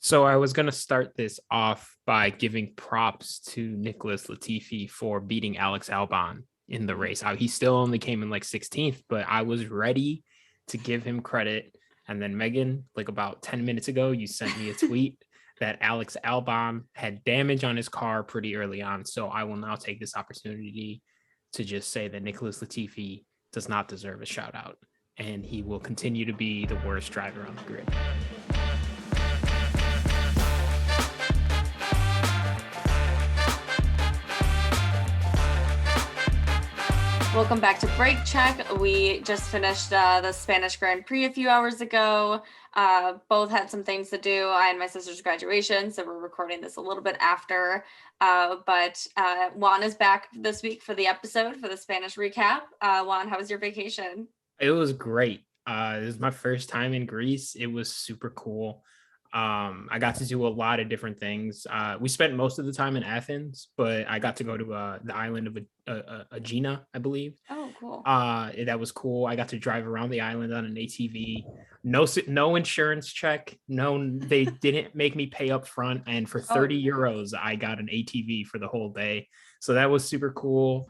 So I was going to start this off by giving props to Nicholas Latifi for beating Alex Albon in the race. He still only came in like 16th, but I was ready to give him credit. And then Megan, like about 10 minutes ago, you sent me a tweet that Alex Albon had damage on his car pretty early on. So I will now take this opportunity to just say that Nicholas Latifi does not deserve a shout out, and he will continue to be the worst driver on the grid. Welcome back to Break Check. We just finished the Spanish Grand Prix a few hours ago. Both had some things to do. I had my sister's graduation, so we're recording this a little bit after. But Juan is back this week for the episode, for the Spanish recap. Juan, how was your vacation? It was great. It was my first time in Greece. It was super cool. I got to do a lot of different things. We spent most of the time in Athens, but I got to go to the island of Aegina, I believe. Oh, cool. That was cool. I got to drive around the island on an ATV. No insurance check. No, they didn't make me pay up front. And for 30 euros, I got an ATV for the whole day. So that was super cool.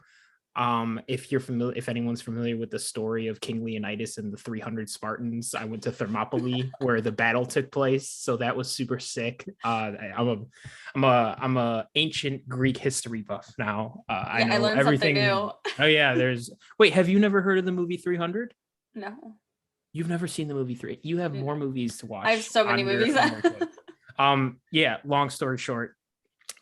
If anyone's familiar with the story of King Leonidas and the 300 Spartans, I went to Thermopylae where the battle took place. So that was super sick. I'm a ancient Greek history buff now. I know everything. New. Oh yeah, wait, have you never heard of the movie 300? No. You've never seen the movie 3? You have more movies to watch. I have so many movies. Yeah, long story short,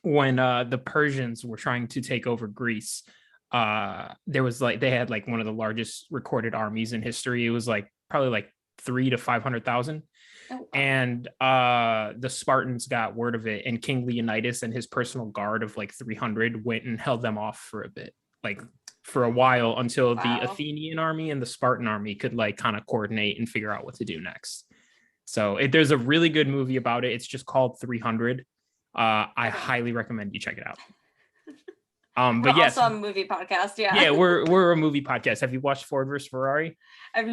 when the Persians were trying to take over Greece, they had like one of the largest recorded armies in history. It was like probably like 300,000 to 500,000. And the Spartans got word of it, and King Leonidas and his personal guard of like 300 went and held them off for a bit, like for a while, until the Athenian army and the Spartan army could like kind of coordinate and figure out what to do next. So there's a really good movie about it. It's just called 300. I highly recommend you check it out. But yes, also a movie podcast. Yeah, we're a movie podcast. Have you watched Ford vs Ferrari? I've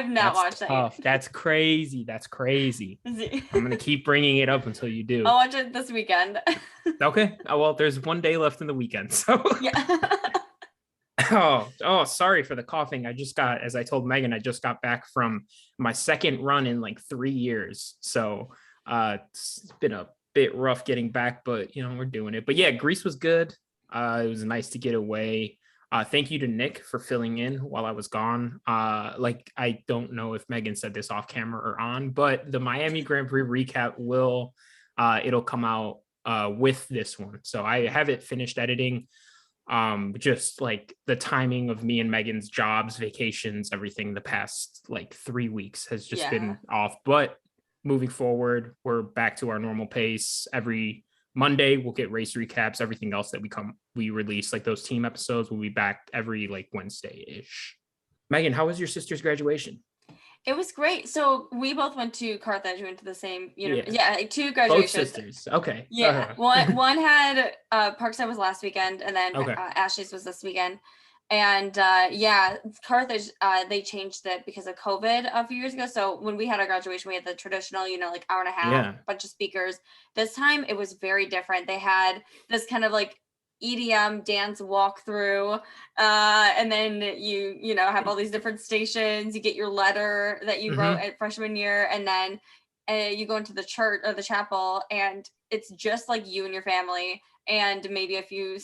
not watched that. That's crazy. I'm gonna keep bringing it up until you do. I'll watch it this weekend. Okay. Well, there's one day left in the weekend, so yeah. Oh, sorry for the coughing. As I told Megan, I just got back from my second run in like 3 years. So it's been a bit rough getting back, but we're doing it. But yeah, Greece was good. It was nice to get away. Thank you to Nick for filling in while I was gone. I don't know if Megan said this off camera or on, but the Miami Grand Prix recap it'll come out with this one. So I have it finished editing. Just like the timing of me and Megan's jobs, vacations, everything the past like 3 weeks has just been off. But moving forward, we're back to our normal pace. Every Monday we'll get race recaps. Everything else that we release, like those team episodes, will be back every like Wednesday-ish. Megan, how was your sister's graduation? It was great. So we both went to Carthage. We went to the same university. Yeah, like 2 graduations. Both sisters. Okay. Yeah. One had Parkside was last weekend, and then Ashley's was this weekend. And Carthage, they changed it because of COVID a few years ago. So when we had our graduation, we had the traditional, like hour and a half, bunch of speakers. This time it was very different. They had this kind of like EDM dance walkthrough, and then you have all these different stations. You get your letter that you wrote at freshman year, and then you go into the church or the chapel, and it's just like you and your family and maybe a few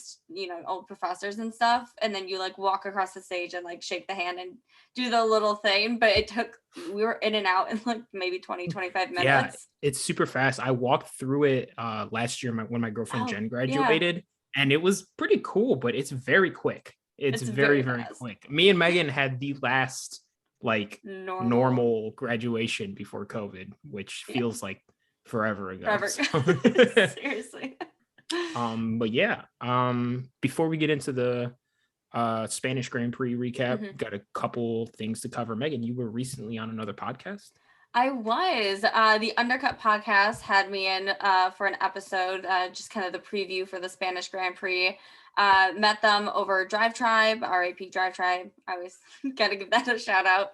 old professors and stuff, and then you like walk across the stage and like shake the hand and do the little thing. But we were in and out in like maybe 20-25 minutes. Yeah, it's super fast. I walked through it last year when my girlfriend Jen graduated. And it was pretty cool, but it's very quick. It's very, very quick. Me and Megan had the last like normal graduation before COVID, which feels like forever ago. Seriously. But yeah, before we get into the Spanish Grand Prix recap, got a couple things to cover. Megan, you were recently on another podcast. I was. The Undercut podcast had me in for an episode, just kind of the preview for the Spanish Grand Prix. Met them over Drive Tribe, RAP Drive Tribe. I always got to give that a shout out.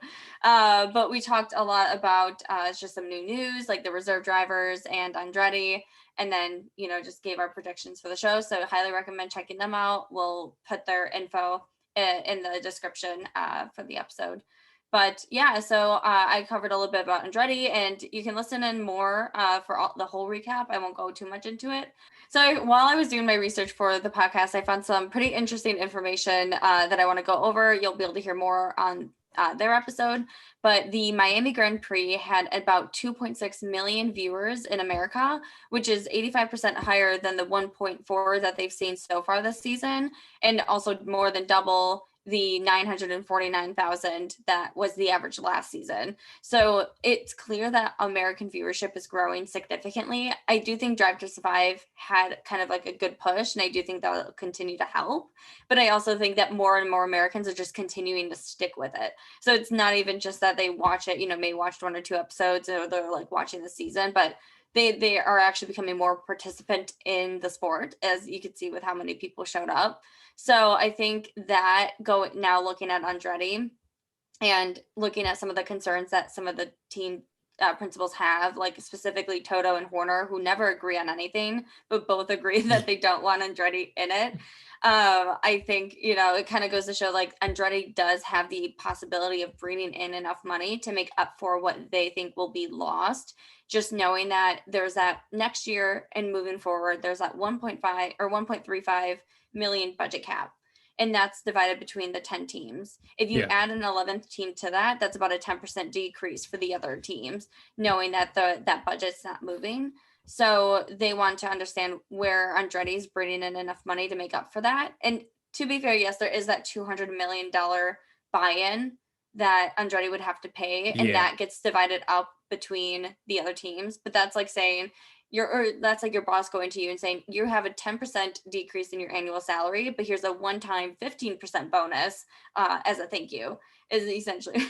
But we talked a lot about just some new news, like the reserve drivers and Andretti. And then, just gave our predictions for the show. So highly recommend checking them out. We'll put their info in the description for the episode. But yeah, so I covered a little bit about Andretti, and you can listen in more for the whole recap. I won't go too much into it. So while I was doing my research for the podcast, I found some pretty interesting information that I want to go over. You'll be able to hear more on their episode. But the Miami Grand Prix had about 2.6 million viewers in America, which is 85% higher than the 1.4 that they've seen so far this season, and also more than double the 949,000 that was the average last season. So it's clear that American viewership is growing significantly. I do think Drive to Survive had kind of like a good push, and I do think that will continue to help. But I also think that more and more Americans are just continuing to stick with it. So it's not even just that they watch it, may watched 1 or 2 episodes, or they're like watching the season, but they are actually becoming more participant in the sport, as you could see with how many people showed up. So I think that looking at Andretti and looking at some of the concerns that some of the team principals have, like specifically Toto and Horner, who never agree on anything, but both agree that they don't want Andretti in it. I think, it kind of goes to show like Andretti does have the possibility of bringing in enough money to make up for what they think will be lost. Just knowing that there's that next year and moving forward, there's that 1.5 or 1.35 million budget cap. And that's divided between the 10 teams. If you add an 11th team to that, that's about a 10% decrease for the other teams, knowing that that budget's not moving. So they want to understand where Andretti's bringing in enough money to make up for that. And to be fair, yes, there is that $200 million buy-in that Andretti would have to pay, and that gets divided up between the other teams. But that's like saying, that's like your boss going to you and saying, you have a 10% decrease in your annual salary, but here's a one-time 15% bonus as a thank you, is essentially.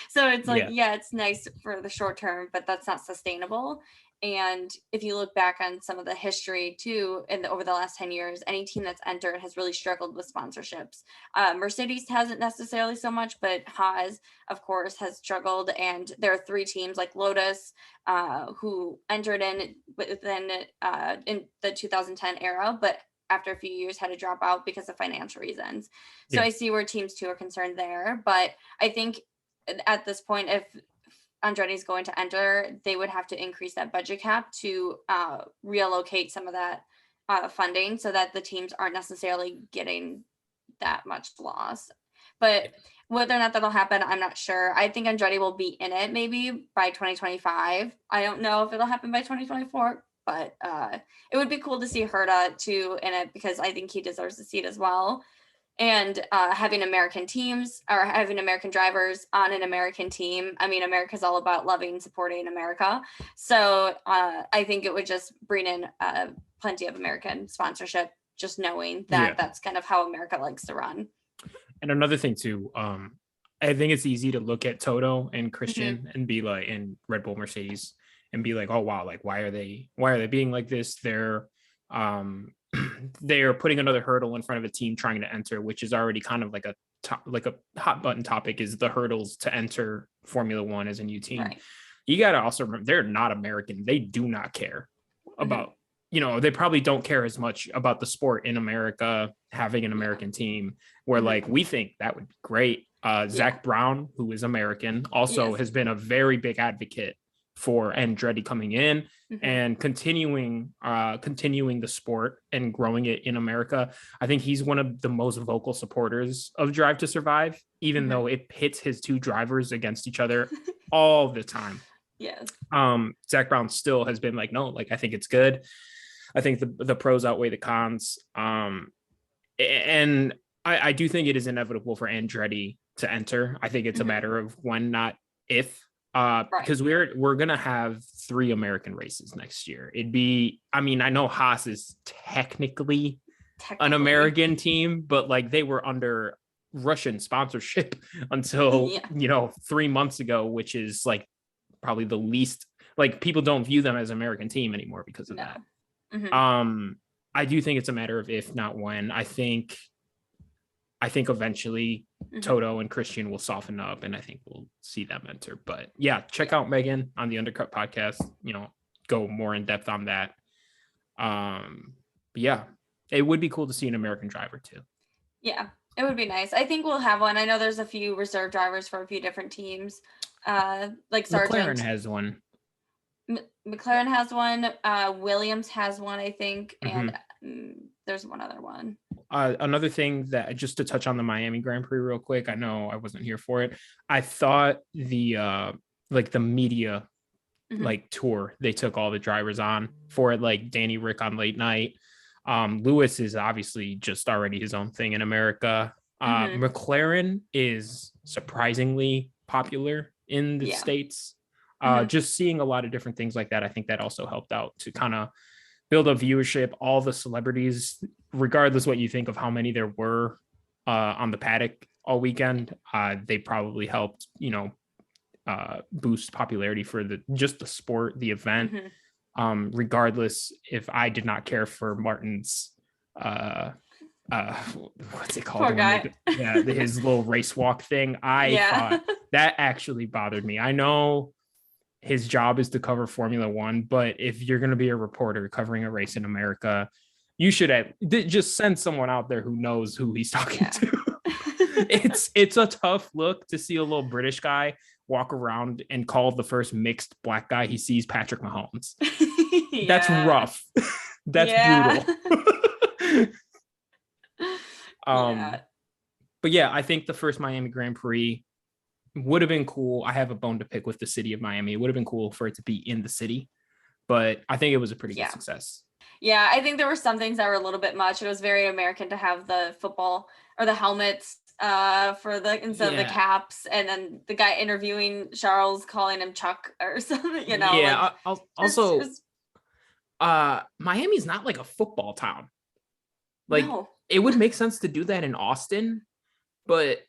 So it's like, it's nice for the short term, but that's not sustainable. And if you look back on some of the history too, over the last 10 years, any team that's entered has really struggled with sponsorships. Mercedes hasn't necessarily so much, but Haas, of course, has struggled. And there are 3 teams like Lotus who entered in the 2010 era, but after a few years had to drop out because of financial reasons. So I see where teams too are concerned there. But I think at this point, if Andretti's going to enter, they would have to increase that budget cap to reallocate some of that funding so that the teams aren't necessarily getting that much loss. But whether or not that'll happen, I'm not sure. I think Andretti will be in it maybe by 2025. I don't know if it'll happen by 2024, but it would be cool to see Herta too in it, because I think he deserves a seat as well. And having American teams or having American drivers on an American team. I mean, America's all about loving, supporting America. So I think it would just bring in plenty of American sponsorship, just knowing that that's kind of how America likes to run. And another thing too, I think it's easy to look at Toto and Christian and be like, and Red Bull, Mercedes, and be like, oh wow, like why are they being like this? They're putting another hurdle in front of a team trying to enter, which is already kind of like a hot button topic, is the hurdles to enter Formula One as a new team. Right. You got to also remember, they're not American. They do not care about, they probably don't care as much about the sport in America, having an American team, where like, we think that would be great. Zach Brown, who is American, also has been a very big advocate for Andretti coming in and continuing the sport and growing it in America. I think he's one of the most vocal supporters of Drive to Survive, even though it pits his 2 drivers against each other all the time. Yes. Zach Brown still has been like, no, like I think it's good. I think the pros outweigh the cons. And I do think it is inevitable for Andretti to enter. I think it's a matter of when, not if. Because we're gonna have 3 American races next year. I know Haas is technically an American team, but like they were under Russian sponsorship until 3 months ago, which is like probably the least, like, people don't view them as an American team anymore because of that. I do think it's a matter of if, not when. I think eventually Toto and Christian will soften up, and I think we'll see them enter. But yeah, check out Megan on the Undercut podcast, go more in depth on that. But yeah, it would be cool to see an American driver too. Yeah, it would be nice. I think we'll have one. I know there's a few reserve drivers for a few different teams. Like Sargent. McLaren has one. McLaren has one. Williams has one, I think, and there's one other one. Another thing that, just to touch on the Miami Grand Prix real quick, I know I wasn't here for it. I thought the media like tour they took all the drivers on for it, like Danny Rick on late night. Lewis is obviously just already his own thing in America. McLaren is surprisingly popular in the States. Just seeing a lot of different things like that, I think that also helped out to kind of build a viewership. All the celebrities, regardless what you think of how many there were on the paddock all weekend, they probably helped, boost popularity for the sport, the event. Regardless, if I did not care for Martin's what's it called? Poor guy. His little race walk thing. I thought that actually bothered me. I know his job is to cover Formula One, but if you're going to be a reporter covering a race in America, you should just send someone out there who knows who he's talking to. It's a tough look to see a little British guy walk around and call the first mixed black guy he sees Patrick Mahomes. That's rough. That's brutal. But yeah, I think the first Miami Grand Prix would have been cool. I have a bone to pick with the city of Miami. It would have been cool for it to be in the city, but I think it was a pretty good success. Yeah, I think there were some things that were a little bit much. It was very American to have the football or the helmets for the instead of the caps, and then the guy interviewing Charles calling him Chuck or something, Yeah, also Miami's not like a football town. Like, it would make sense to do that in Austin, but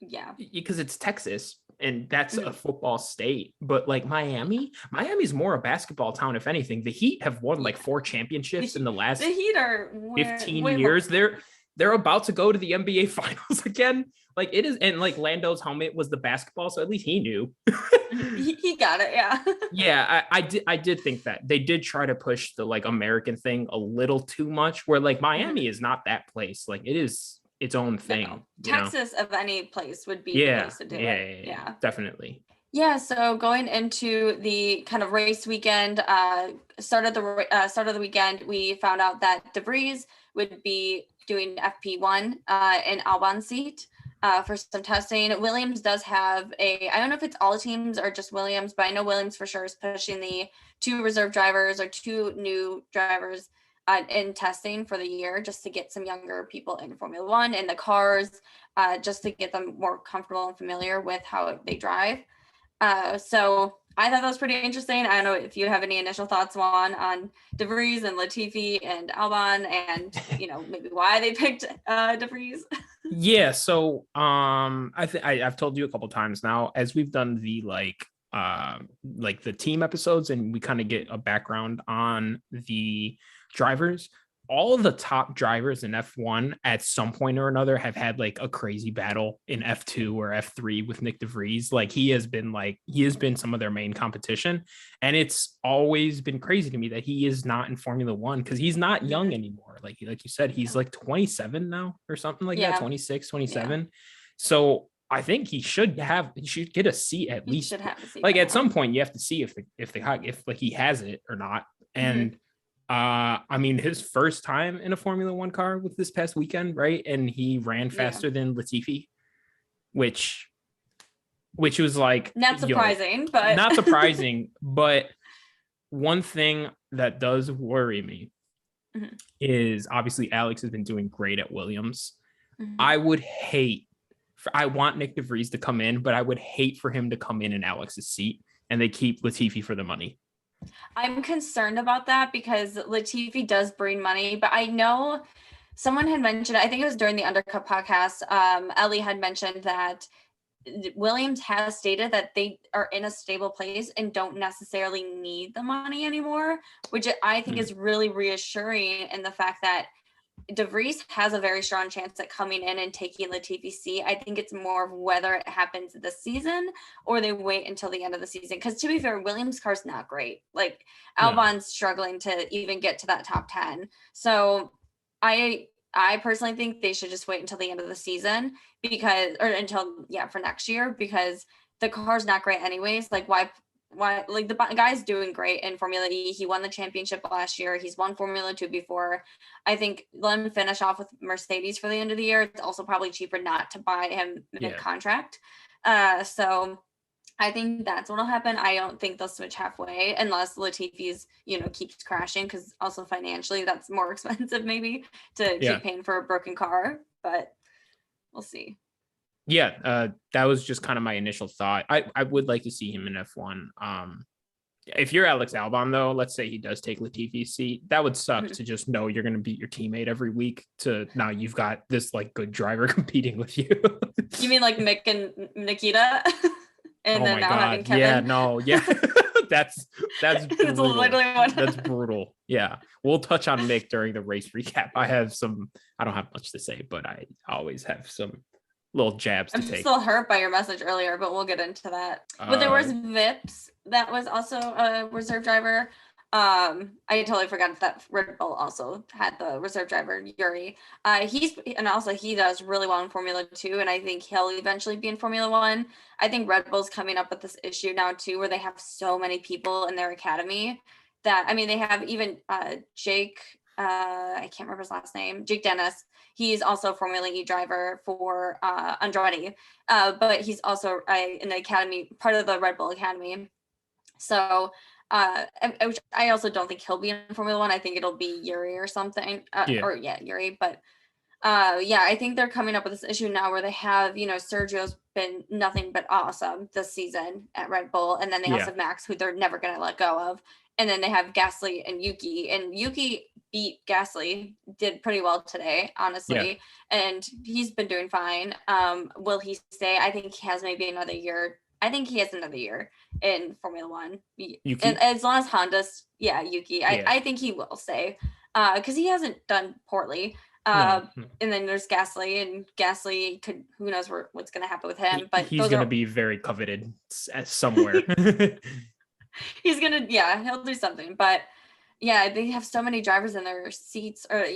because it's Texas and that's a football state. But like Miami's more a basketball town, if anything. The Heat have won like 4 championships in the last 15 years. They're about to go to the NBA finals again. Like, it is, and like Lando's helmet was the basketball, so at least he knew. he got it, I did think that they did try to push the like American thing a little too much, where like Miami is not that place. Like, it is its own thing. No. Texas of any place would be the place to do it. Yeah, definitely. Yeah, so going into the kind of race weekend, start of the weekend, we found out that DeVries would be doing FP1 in Albon's seat for some testing. Williams does have I don't know if it's all teams or just Williams, but I know Williams for sure is pushing the 2 reserve drivers or 2 new drivers in testing for the year, just to get some younger people in Formula One in the cars, just to get them more comfortable and familiar with how they drive. So I thought that was pretty interesting. I don't know if you have any initial thoughts, Juan, on DeVries and Latifi and Albon, and maybe why they picked DeVries. Yeah, so I've told you a couple times now, as we've done the like the team episodes, and we kind of get a background on the drivers. All of the top drivers in F1 at some point or another have had like a crazy battle in F2 or F3 with Nick DeVries. Like, he has been some of their main competition, and it's always been crazy to me that he is not in Formula One, because he's not young anymore. Like you said, he's like 27 now or something like that, 26, 27. Yeah. So I think he should get a seat at least. Like, at some point you have to see if he has it or not. And I mean, his first time in a Formula One car was this past weekend, right? And he ran faster than Latifi, which was like not surprising, but not surprising. But one thing that does worry me is, obviously Alex has been doing great at Williams. I want Nick DeVries to come in, but I would hate for him to come in Alex's seat and they keep Latifi for the money. I'm concerned about that because Latifi does bring money, but I know someone had mentioned, I think it was during the Undercut podcast, Ellie had mentioned that Williams has stated that they are in a stable place and don't necessarily need the money anymore, which I think is really reassuring in the fact that DeVries has a very strong chance at coming in and taking Latifi's seat. I think it's more of whether it happens this season or they wait until the end of the season. Because to be fair, Williams' car's not great. Like Albon's struggling to even get to that top 10. So I personally think they should just wait until the end of the season for next year, because the car's not great anyways. Like why like the guy's doing great in Formula E. He won the championship last year. He's won Formula 2 before. I think let him finish off with Mercedes for the end of the year. It's also probably cheaper not to buy him a contract. So I think that's what'll happen. I don't think they'll switch halfway unless Latifi's, keeps crashing, because also financially that's more expensive maybe to keep paying for a broken car, but we'll see. Yeah, that was just kind of my initial thought. I would like to see him in F1. If you're Alex Albon, though, let's say he does take Latifi's seat, that would suck to just know you're going to beat your teammate every week. To now you've got this like good driver competing with you. You mean like Mick and Nikita? And then now having Kevin? That's brutal. That's brutal. Yeah, we'll touch on Mick during the race recap. I don't have much to say, but I always have some little jabs to take. I'm still hurt by your message earlier, but we'll get into that. But there was Vips that was also a reserve driver. I totally forgot that Red Bull also had the reserve driver Yuri. He does really well in Formula 2, and I think he'll eventually be in Formula 1. I think Red Bull's coming up with this issue now too, where they have so many people in their academy that they have even Jake. I can't remember his last name. Jake Dennis. He's also a Formula E driver for Andretti, but he's also in the academy, part of the Red Bull Academy. So, which I also don't think he'll be in Formula 1. I think it'll be Yuri or something. Yuri. But I think they're coming up with this issue now where they have, Sergio's been nothing but awesome this season at Red Bull, and then they also have Max, who they're never going to let go of. And then they have Gasly and Yuki. And Yuki beat Gasly, did pretty well today, honestly. Yeah. And he's been doing fine. Will he stay? I think he has maybe another year. I think he has another year in Formula 1. Yuki? And as long as Honda's, Yuki. I think he will stay because he hasn't done poorly. And then there's Gasly, and Gasly who knows what's going to happen with him. But he's going to be very coveted somewhere. He's he'll do something. But they have so many drivers in their seats, or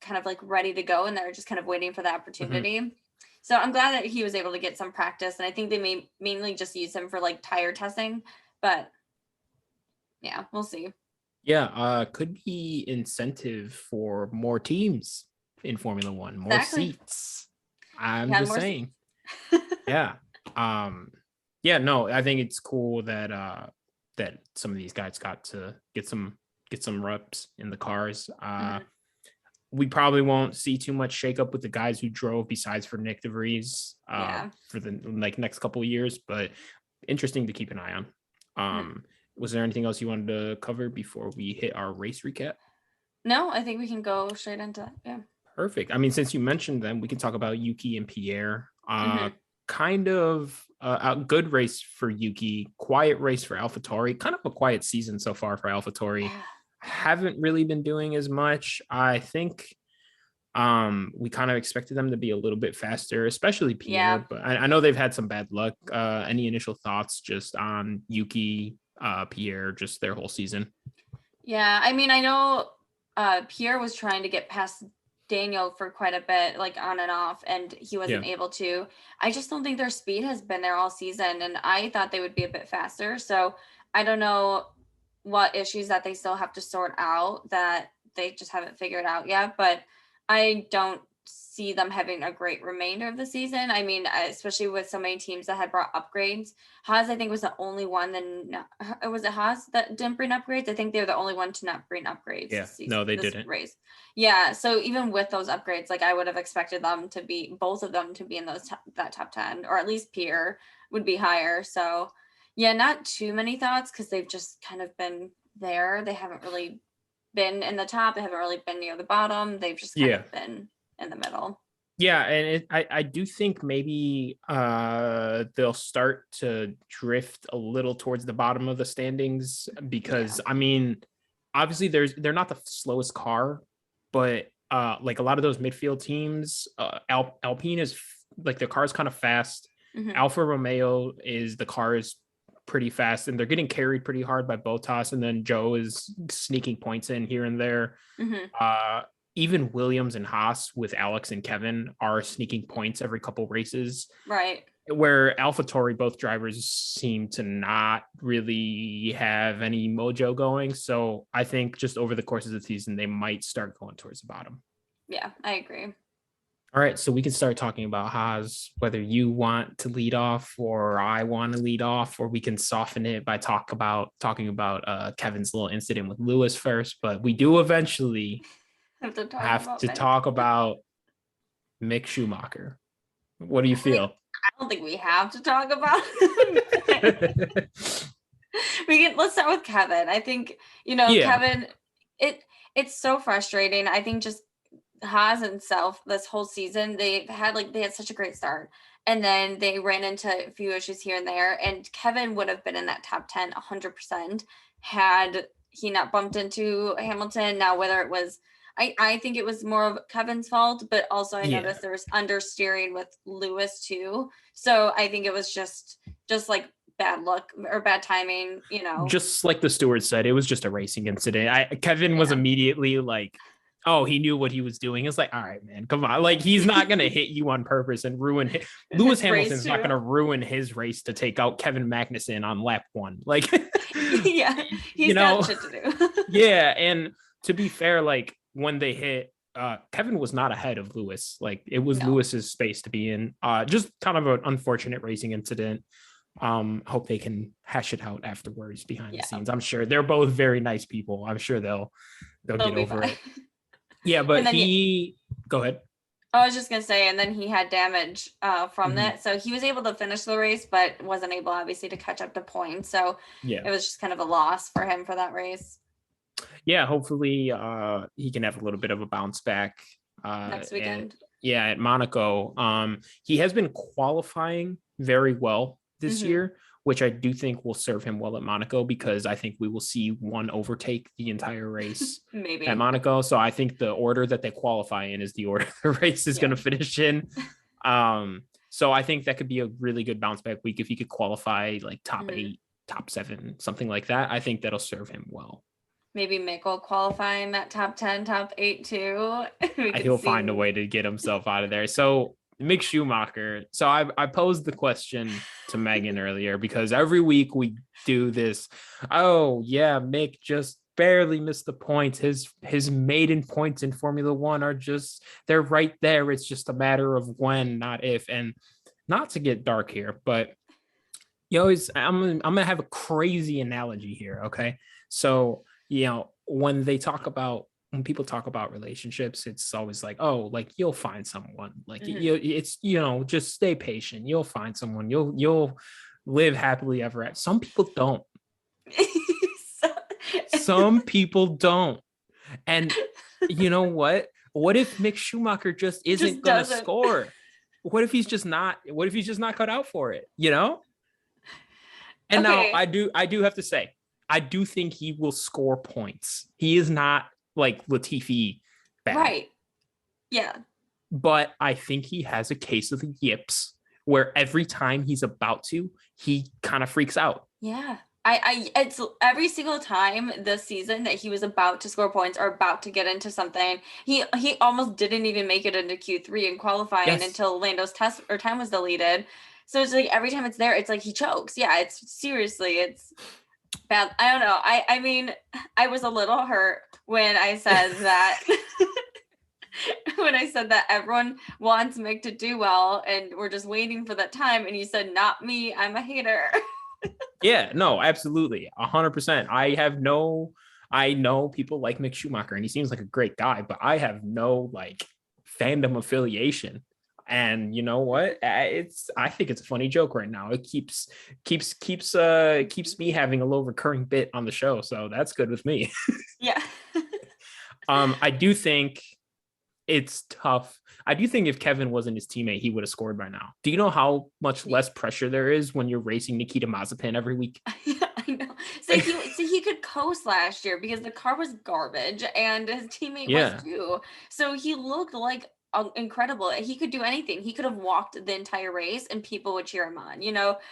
kind of like ready to go, and they're just kind of waiting for the opportunity. So I'm glad that he was able to get some practice, and I think they may mainly just use him for like tire testing. But we'll see. Could be incentive for more teams in Formula 1, more seats. I'm just saying. I think it's cool that that some of these guys got to get some reps in the cars. We probably won't see too much shakeup with the guys who drove, besides for Nick DeVries for the next couple of years, but interesting to keep an eye on. Was there anything else you wanted to cover before we hit our race recap? No, I think we can go straight into that. Yeah. Perfect. I mean, since you mentioned them, we can talk about Yuki and Pierre. Kind of a good race for Yuki, quiet race for AlphaTauri, kind of a quiet season so far for AlphaTauri. Haven't really been doing as much. I think we kind of expected them to be a little bit faster, especially Pierre, but I know they've had some bad luck. Any initial thoughts just on Yuki, Pierre, just their whole season? I mean, I know Pierre was trying to get past Daniel for quite a bit, like on and off, and he wasn't able to. I just don't think their speed has been there all season, and I thought they would be a bit faster. So I don't know what issues that they still have to sort out that they just haven't figured out yet, but I don't see them having a great remainder of the season. I mean, especially with so many teams that had brought upgrades. Haas, I think, was the only one. Was it Haas that didn't bring upgrades? I think they were the only one to not bring upgrades. No, they didn't. Race. So even with those upgrades, like I would have expected both of them to be in that top 10, or at least Pierre would be higher. So not too many thoughts, because they've just kind of been there. They haven't really been in the top. They haven't really been near the bottom. They've just kind of been in the middle. Yeah, and I do think maybe they'll start to drift a little towards the bottom of the standings because Yeah. I mean, obviously they're not the slowest car, but like a lot of those midfield teams, Alpine is like the car's kind of fast. Mm-hmm. Alfa Romeo is the car is pretty fast, and they're getting carried pretty hard by Bottas, and then Joe is sneaking points in here and there. Mm-hmm. Even Williams and Haas with Alex and Kevin are sneaking points every couple races. Right. Where AlphaTauri, both drivers seem to not really have any mojo going. So I think just over the course of the season, they might start going towards the bottom. Yeah, I agree. All right, so we can start talking about Haas, whether you want to lead off or I want to lead off, or we can soften it by talking about Kevin's little incident with Lewis first. But we do eventually have to talk about Mick Schumacher. What do you feel? I don't think we have to talk about let's start with Kevin. I think, Kevin, it's so frustrating. I think just Haas himself this whole season, they had such a great start. And then they ran into a few issues here and there. And Kevin would have been in that top 10 100% had he not bumped into Hamilton. Now, whether it was I think it was more of Kevin's fault, but also I noticed there was understeering with Lewis too. So I think it was just like bad luck or bad timing, Just like the steward said, it was just a racing incident. Kevin was immediately like, oh, he knew what he was doing. It's like, all right, man, come on. Like, he's not going to hit you on purpose and ruin Lewis Hamilton's not going to ruin his race to take out Kevin Magnussen on lap 1. Like, yeah, he's got shit to do. Yeah. And to be fair, like, when they hit, Kevin was not ahead of Lewis. Like, it was Lewis's space to be in. Just kind of an unfortunate racing incident. Hope they can hash it out afterwards behind the scenes. I'm sure they're both very nice people. I'm sure they'll get over it. Yeah, but go ahead. I was just gonna say, and then he had damage from that, so he was able to finish the race, but wasn't able, obviously, to catch up to points. So it was just kind of a loss for him for that race. Yeah, hopefully he can have a little bit of a bounce back next weekend. At Monaco. He has been qualifying very well this year, which I do think will serve him well at Monaco, because I think we will see one overtake the entire race maybe at Monaco. So I think the order that they qualify in is the order the race is going to finish in. So I think that could be a really good bounce back week if he could qualify like top 8, top 7, something like that. I think that'll serve him well. Maybe Mick will qualify in that top 10, top 8 too. He'll find a way to get himself out of there. So Mick Schumacher. So I posed the question to Megan earlier, because every week we do this. Oh yeah, Mick just barely missed the points. His maiden points in Formula One are they're right there. It's just a matter of when, not if. And not to get dark here, but I'm gonna have a crazy analogy here. Okay, so when people talk about relationships, it's always like, oh, like you'll find someone, like just stay patient, you'll find someone, you'll live happily ever after. Some people don't. Some people don't. And you know what if Mick Schumacher just isn't gonna score? What if he's just not cut out for it, And now I do have to say, I do think he will score points. He is not like Latifi bad. Right. Yeah. But I think he has a case of the yips, where every time he's about to, he kind of freaks out. Yeah. It's every single time this season that he was about to score points or about to get into something, he almost didn't even make it into Q3 in qualifying until Lando's test or time was deleted. So it's like every time it's there, it's like he chokes. Yeah, it's bad. I don't know. I mean, I was a little hurt when I said that when I said that everyone wants Mick to do well and we're just waiting for that time, and you said, not me, I'm a hater. Yeah, no, absolutely. 100%. I know people like Mick Schumacher and he seems like a great guy, but I have no like fandom affiliation. And you know what? I think it's a funny joke right now. It keeps me having a little recurring bit on the show, so that's good with me. Yeah. I do think it's tough. I do think if Kevin wasn't his teammate, he would have scored by now. Do you know how much less pressure there is when you're racing Nikita Mazepin every week? I know. So he could coast last year because the car was garbage and his teammate was too. So he looked like incredible. He could do anything. He could have walked the entire race and people would cheer him on,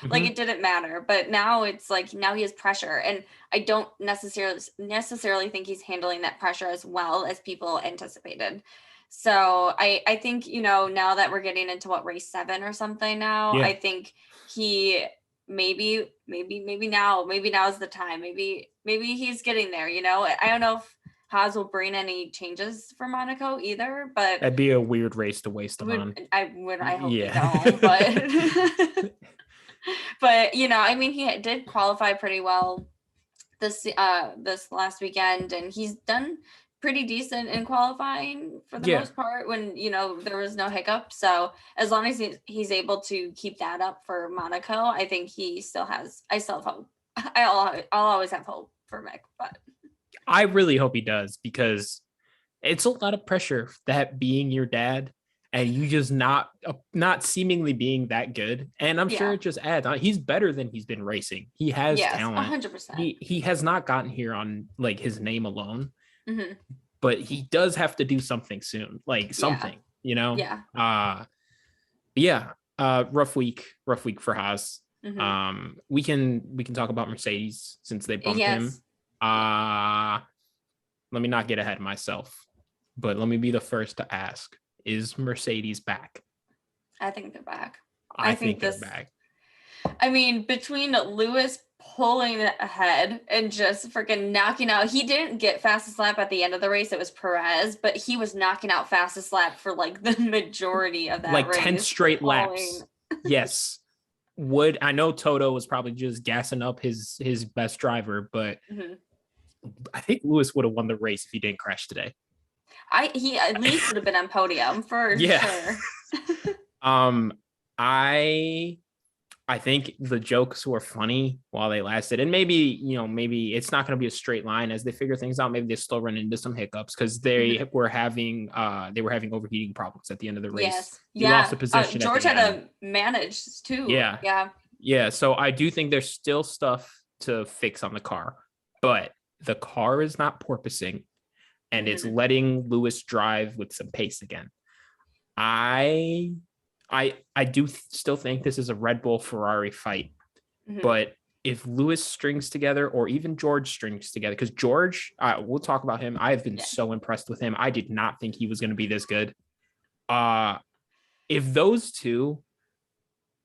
like it didn't matter. But now it's like, now he has pressure, and I don't necessarily think he's handling that pressure as well as people anticipated. So I think, now that we're getting into race 7 or something now, I think he maybe now is the time. Maybe he's getting there, I don't know if Haas will bring any changes for Monaco either, but that'd be a weird race to waste them on. I hope they don't, but but I mean, he did qualify pretty well this last weekend, and he's done pretty decent in qualifying for the most part when there was no hiccup. So as long as he's able to keep that up for Monaco, I think I still have hope. I'll always have hope for Mick, but I really hope he does, because it's a lot of pressure, that being your dad and you just not seemingly being that good. And I'm sure it just adds on. He's better than he's been racing. He has talent. 100%. He has not gotten here on like his name alone. Mm-hmm. But he does have to do something soon, like something, rough week for Haas. Mm-hmm. We can talk about Mercedes since they bumped him. Let me not get ahead of myself, but let me be the first to ask, is Mercedes back? I think they're back. I think they're back. I mean, between Lewis pulling ahead and just freaking knocking out, he didn't get fastest lap at the end of the race. It was Perez, but he was knocking out fastest lap for like the majority of that race. 10 straight laps. Yes. I know Toto was probably just gassing up his best driver, but I think Lewis would have won the race if he didn't crash today. He at least would have been on podium for sure. I think the jokes were funny while they lasted, and maybe it's not going to be a straight line as they figure things out. Maybe they still run into some hiccups because they were having overheating problems at the end of the race. Yes, he lost the position. George had to manage too. Yeah. So I do think there's still stuff to fix on the car, but the car is not porpoising, and it's letting Lewis drive with some pace again. I do still think this is a Red Bull Ferrari fight, but if Lewis strings together, or even George strings together, because George, we'll talk about him. I have been so impressed with him. I did not think he was going to be this good. If those two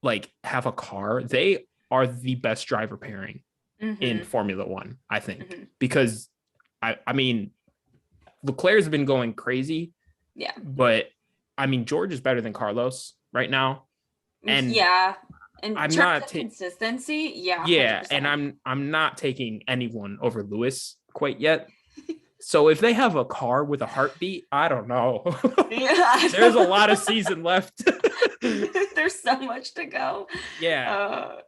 like have a car, they are the best driver pairing in Formula One, I think, because I mean, Leclerc's been going crazy. Yeah. But I mean, George is better than Carlos right now. And and I'm not consistency. Yeah. 100%. And I'm not taking anyone over Lewis quite yet. So if they have a car with a heartbeat, I don't know. There's a lot of season left. There's so much to go. Yeah.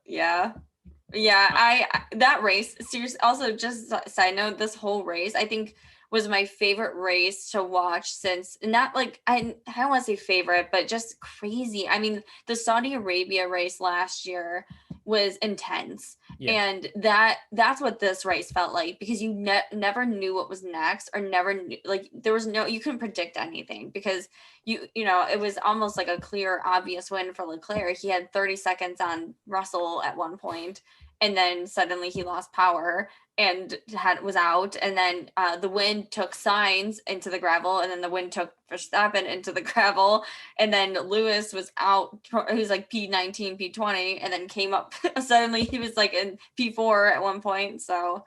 That race, seriously, also just side note, this whole race, I think was my favorite race to watch since, not like, I don't want to say favorite, but just crazy. I mean, the Saudi Arabia race last year was intense. And that's what this race felt like, because you never knew what was next, or never knew, like there was you couldn't predict anything, because it was almost like a clear, obvious win for Leclerc. He had 30 seconds on Russell at one point, and then suddenly he lost power and was out, and then the wind took Sainz into the gravel, and then the wind took Verstappen into the gravel, and then Lewis was out. He was like P19, P20, and then came up. Suddenly he was like in P4 at one point. So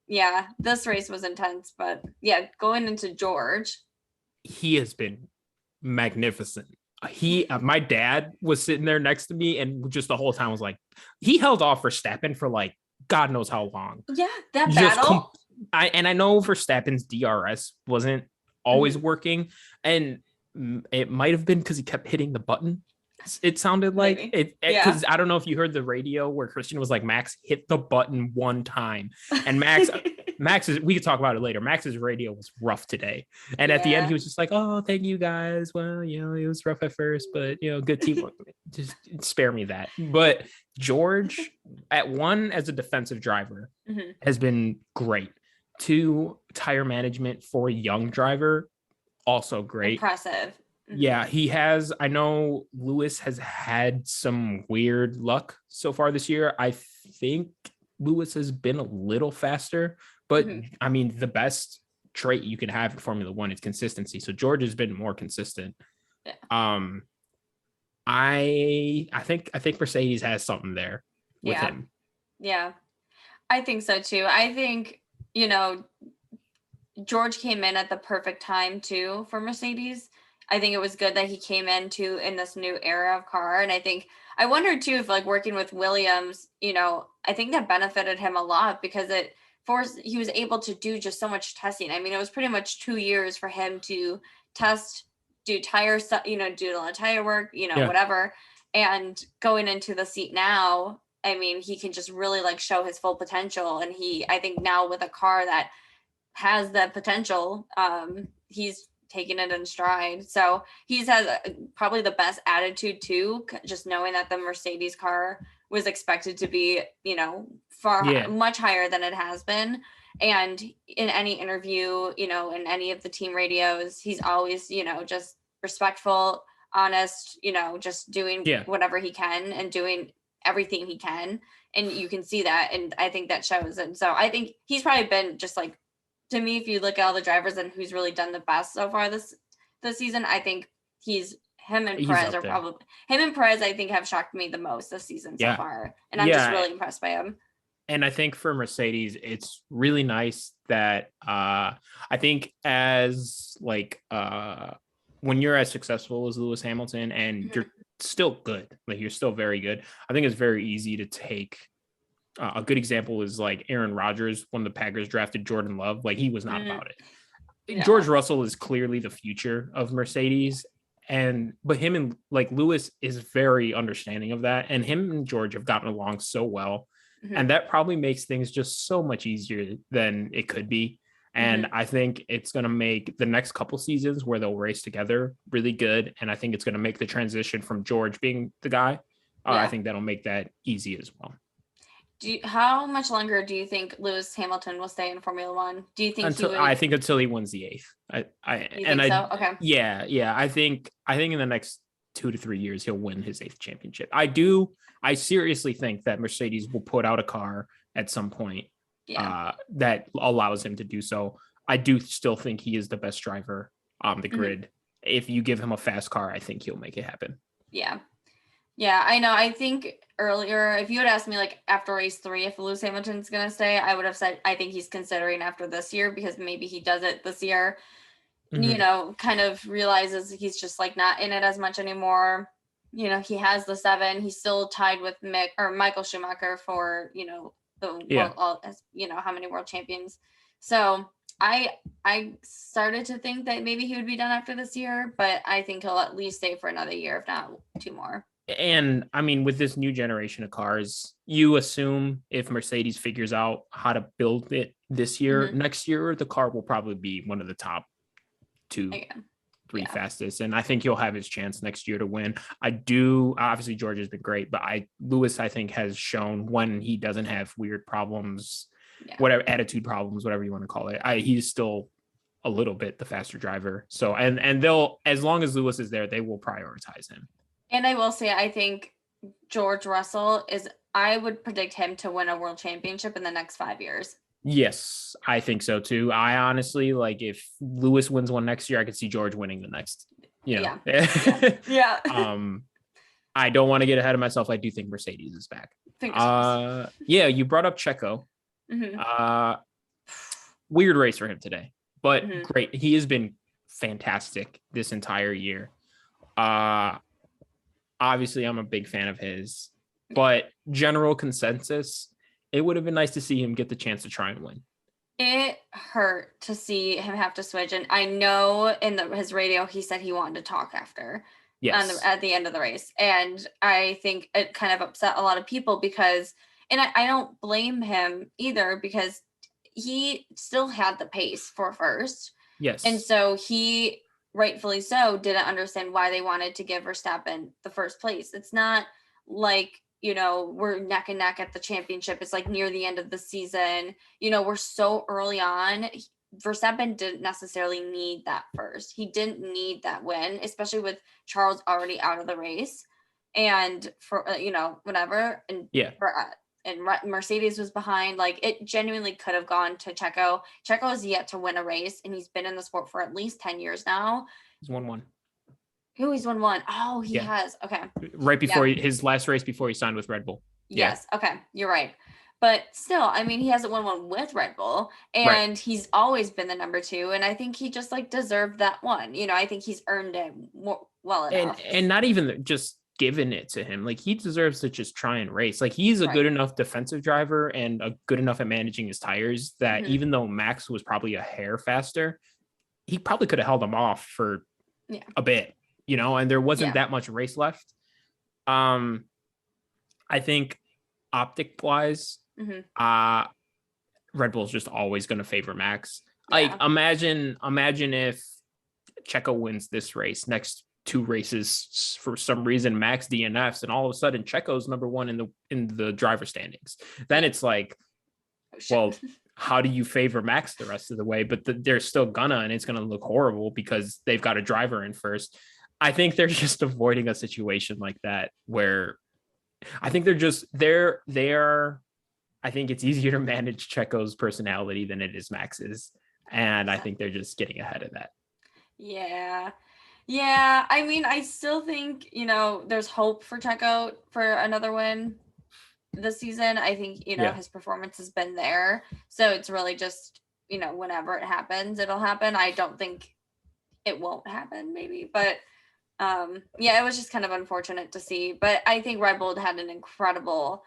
yeah, this race was intense. But yeah, going into George, he has been magnificent. My dad was sitting there next to me, and just the whole time was like, he held off Verstappen for like God knows how long. Yeah, that battle. I know Verstappen's DRS wasn't always working, and it might have been because he kept hitting the button. It sounded like because I don't know if you heard the radio where Christian was like, Max hit the button one time, and Max We could talk about it later. Max's radio was rough today. And at the end, he was just like, oh, thank you guys. Well, it was rough at first, but, good teamwork. Just spare me that. But George, at one, as a defensive driver, has been great. Two, tire management for a young driver, also great. Impressive. Yeah, he has. I know Lewis has had some weird luck so far this year. I think Lewis has been a little faster, but I mean, the best trait you can have in Formula One is consistency. So George has been more consistent. Yeah. I think Mercedes has something there with him. Yeah, I think so too. I think, George came in at the perfect time too for Mercedes. I think it was good that he came in this new era of car. And I wonder too, if like working with Williams, I think that benefited him a lot because he was able to do just so much testing. I mean, it was pretty much 2 years for him to test, do tire stuff, do a lot of tire work, whatever. And going into the seat now, I mean, he can just really like show his full potential. And I think now with a car that has that potential, he's taking it in stride. So he's has probably the best attitude too, just knowing that the Mercedes car was expected to be, much higher than it has been. And in any interview, in any of the team radios, he's always, just respectful, honest, just doing whatever he can and doing everything he can. And you can see that. And I think that shows. And so I think he's probably been just like, to me, if you look at all the drivers and who's really done the best so far this season, I think him and Perez I think have shocked me the most this season so far. And I'm just really impressed by him. And I think for Mercedes, it's really nice that I think as like when you're as successful as Lewis Hamilton and you're still good, like you're still very good, I think it's very easy to take a good example is like Aaron Rodgers when the Packers drafted Jordan Love. Like he was not about it. Yeah. George Russell is clearly the future of Mercedes. But him and like Lewis is very understanding of that. And him and George have gotten along so well. And that probably makes things just so much easier than it could be. And I think it's going to make the next couple seasons where they'll race together really good. And I think it's going to make the transition from George being the guy. I think that'll make that easy as well. How much longer do you think Lewis Hamilton will stay in Formula One? Do you think I think until he wins the 8th. Okay. Yeah. I think in the next 2 to 3 years he'll win his 8th championship. I seriously think that Mercedes will put out a car at some point that allows him to do so. I do still think he is the best driver on the grid. If you give him a fast car, I think he'll make it happen. Yeah, I know. I think earlier, if you had asked me like after race 3, if Lewis Hamilton's going to stay, I would have said, I think he's considering after this year because maybe he does it this year, kind of realizes he's just like not in it as much anymore. He has the 7, he's still tied with Michael Schumacher for, world, how many world champions. So I started to think that maybe he would be done after this year, but I think he'll at least stay for another year, if not 2 more. And I mean, with this new generation of cars, you assume if Mercedes figures out how to build it this year, next year, the car will probably be one of the top 2, 3 fastest. And I think he'll have his chance next year to win. Obviously George has been great, but Lewis, I think, has shown when he doesn't have weird problems, whatever attitude problems, whatever you want to call it, he's still a little bit the faster driver. So, and they'll, as long as Lewis is there, they will prioritize him. And I will say, I think George Russell I would predict him to win a world championship in the next 5 years. Yes, I think so too. I honestly, like, if Lewis wins one next year, I could see George winning the next, Yeah. I don't want to get ahead of myself. I do think Mercedes is back. You brought up Checo. Weird race for him today, but great. He has been fantastic this entire year. Obviously, I'm a big fan of his, but general consensus, it would have been nice to see him get the chance to try and win. It hurt to see him have to switch. And I know in his radio, he said he wanted to talk after at the end of the race. And I think it kind of upset a lot of people because, and I don't blame him either, because he still had the pace for first. Yes. And so he, rightfully so, didn't understand why they wanted to give Verstappen the first place. It's not like, we're neck and neck at the championship. It's like near the end of the season. We're so early on. Verstappen didn't necessarily need that first. He didn't need that win, especially with Charles already out of the race. And for, whatever. And yeah. And Mercedes was behind. Like, it genuinely could have gone to Checo. Checo has yet to win a race, and he's been in the sport for at least 10 years now. He's won one. Who he's won one? Oh, he has. Okay. Right before his last race before he signed with Red Bull. Yes. Yeah. Okay. You're right. But still, I mean, he hasn't won one with Red Bull, and he's always been the number 2. And I think he just deserved that one. I think he's earned it well enough. And not even just given it to him. Like, he deserves to just try and race. Like, he's a good enough defensive driver and a good enough at managing his tires that even though Max was probably a hair faster, he probably could have held him off for a bit, and there wasn't that much race left. I think optic wise, Red Bull's just always going to favor Max. Like, imagine if Checo wins this race, next 2 races for some reason Max DNFs, and all of a sudden Checo's number 1 in the driver standings. Then it's like, well, how do you favor Max the rest of the way? But they're still gonna, and it's gonna look horrible because they've got a driver in first. I think they're just avoiding a situation like that where I think I think it's easier to manage Checo's personality than it is Max's. And I think they're just getting ahead of that. Yeah. Yeah. I mean, I still think, there's hope for Checo for another win this season. I think, his performance has been there. So it's really just, whenever it happens, it'll happen. I don't think it won't happen, maybe. But it was just kind of unfortunate to see. But I think Red Bull had an incredible